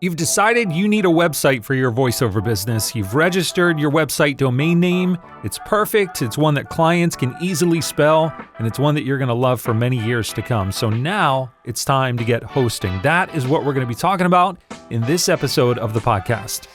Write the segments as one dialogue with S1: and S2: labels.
S1: You've decided you need a website for your voiceover business. You've registered your website domain name. It's perfect. It's one that clients can easily spell, and it's one that you're going to love for many years to come. So now it's time to get hosting. That is what we're going to be talking about in this episode of the podcast.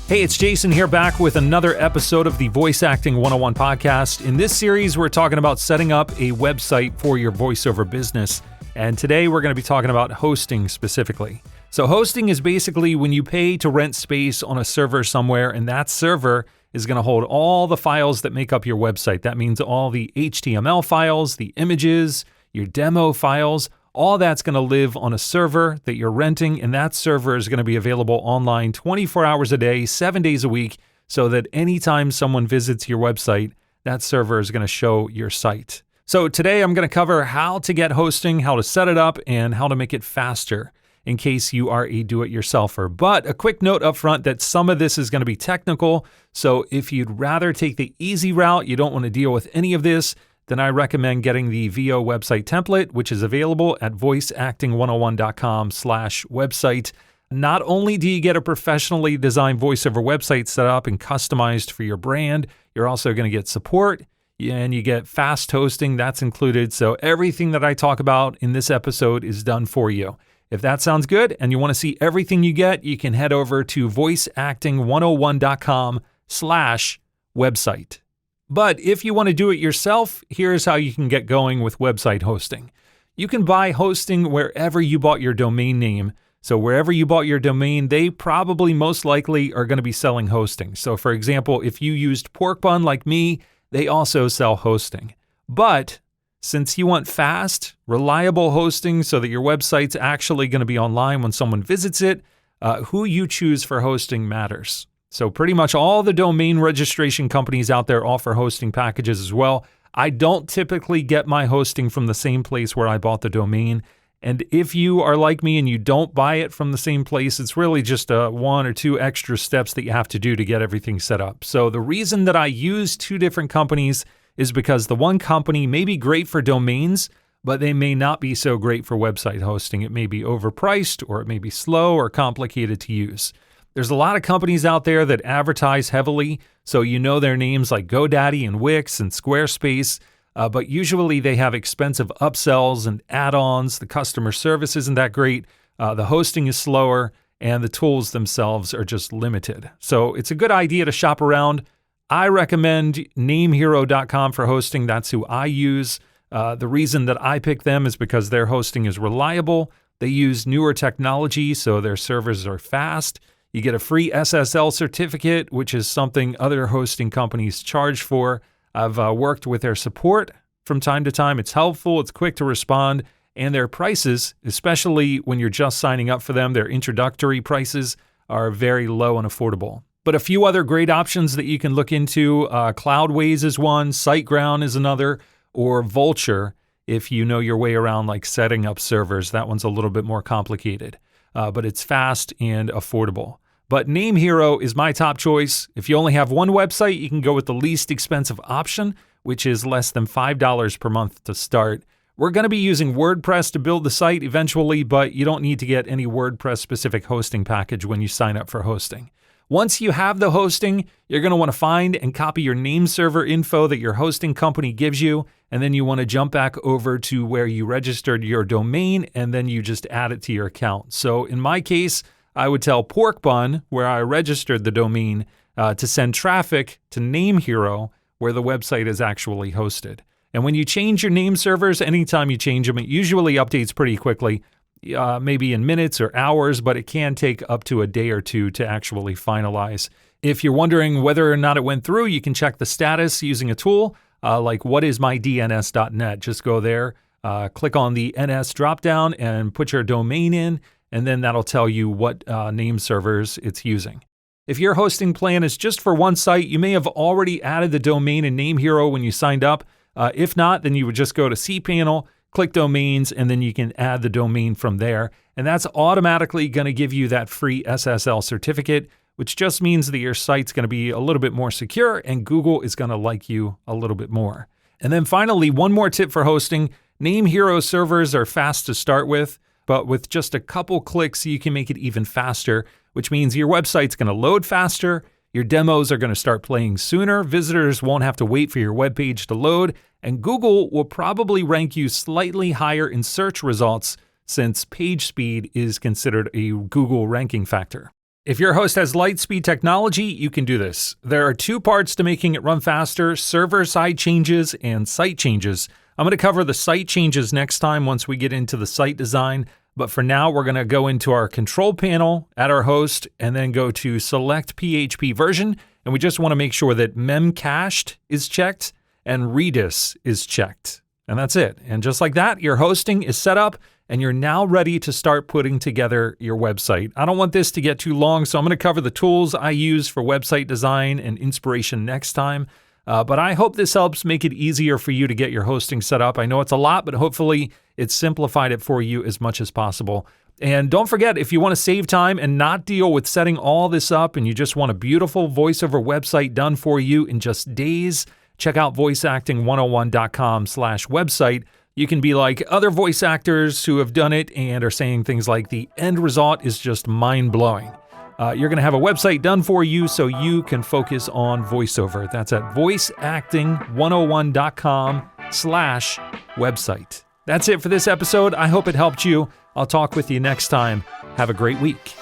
S1: Hey, it's Jason here, back with another episode of the Voice Acting 101 podcast. In this series, we're talking about setting up a website for your voiceover business. And today we're going to be talking about hosting specifically. So hosting is basically when you pay to rent space on a server somewhere, and that server is going to hold all the files that make up your website. That means all the HTML files, the images, your demo files, all that's going to live on a server that you're renting, and that server is going to be available online 24 hours a day, 7 days a week, so that anytime someone visits your website, that server is going to show your site. So today I'm going to cover how to get hosting, how to set it up, and how to make it faster in case you are a do-it-yourselfer. But a quick note up front that some of this is going to be technical, so if you'd rather take the easy route, you don't want to deal with any of this, then I recommend getting the VO website template, which is available at voiceacting101.com/website. Not only do you get a professionally designed voiceover website set up and customized for your brand, you're also going to get support, and you get fast hosting, that's included. So everything that I talk about in this episode is done for you. If that sounds good and you want to see everything you get, you can head over to voiceacting101.com/website. But if you want to do it yourself, here's how you can get going with website hosting. You can buy hosting wherever you bought your domain name. So wherever you bought your domain, they probably most likely are going to be selling hosting. So for example, if you used Pork Bun like me, they also sell hosting. But since you want fast, reliable hosting so that your website's actually going to be online when someone visits it, who you choose for hosting matters. So pretty much all the domain registration companies out there offer hosting packages as well. I don't typically get my hosting from the same place where I bought the domain. And if you are like me and you don't buy it from the same place, it's really just one or two extra steps that you have to do to get everything set up. So the reason that I use two different companies is because the one company may be great for domains, but they may not be so great for website hosting. It may be overpriced, or it may be slow or complicated to use. There's a lot of companies out there that advertise heavily, so you know their names like GoDaddy and Wix and Squarespace. But usually they have expensive upsells and add-ons. The customer service isn't that great. The hosting is slower, and the tools themselves are just limited. So it's a good idea to shop around. I recommend NameHero.com for hosting. That's who I use. The reason that I pick them is because their hosting is reliable. They use newer technology, so their servers are fast. You get a free SSL certificate, which is something other hosting companies charge for. I've worked with their support from time to time. It's helpful, it's quick to respond, and their prices, especially when you're just signing up for them, their introductory prices are very low and affordable. But a few other great options that you can look into, Cloudways is one, SiteGround is another, or Vultr if you know your way around like setting up servers. That one's a little bit more complicated, but it's fast and affordable. But NameHero is my top choice. If you only have one website, you can go with the least expensive option, which is less than $5 per month to start. We're going to be using WordPress to build the site eventually, but you don't need to get any WordPress-specific hosting package when you sign up for hosting. Once you have the hosting, you're going to want to find and copy your name server info that your hosting company gives you, and then you want to jump back over to where you registered your domain, and then you just add it to your account. So in my case, I would tell Pork Bun, where I registered the domain, to send traffic to NameHero, where the website is actually hosted. And when you change your name servers, anytime you change them, it usually updates pretty quickly, maybe in minutes or hours, but it can take up to a day or two to actually finalize. If you're wondering whether or not it went through, you can check the status using a tool like whatismydns.net. Just go there, click on the NS dropdown and put your domain in, and then that'll tell you what name servers it's using. If your hosting plan is just for one site, you may have already added the domain in NameHero when you signed up. If not, then you would just go to cPanel, click domains, and then you can add the domain from there. And that's automatically going to give you that free SSL certificate, which just means that your site's going to be a little bit more secure and Google is going to like you a little bit more. And then finally, one more tip for hosting. NameHero servers are fast to start with. But with just a couple clicks, you can make it even faster, which means your website's going to load faster, your demos are going to start playing sooner, visitors won't have to wait for your webpage to load, and Google will probably rank you slightly higher in search results since page speed is considered a Google ranking factor. If your host has Lightspeed technology, you can do this. There are two parts to making it run faster: server-side changes and site changes. I'm going to cover the site changes next time once we get into the site design, but for now we're going to go into our control panel at our host and then go to select PHP version, and we just want to make sure that memcached is checked and Redis is checked. And that's it. And just like that, your hosting is set up and you're now ready to start putting together your website. I don't want this to get too long, so I'm going to cover the tools I use for website design and inspiration next time. But I hope this helps make it easier for you to get your hosting set up. I know it's a lot, but hopefully it's simplified it for you as much as possible. And don't forget, if you want to save time and not deal with setting all this up and you just want a beautiful voiceover website done for you in just days, check out voiceacting101.com/website. You can be like other voice actors who have done it and are saying things like the end result is just mind-blowing. You're going to have a website done for you so you can focus on voiceover. That's at voiceacting101.com/website. That's it for this episode. I hope it helped you. I'll talk with you next time. Have a great week.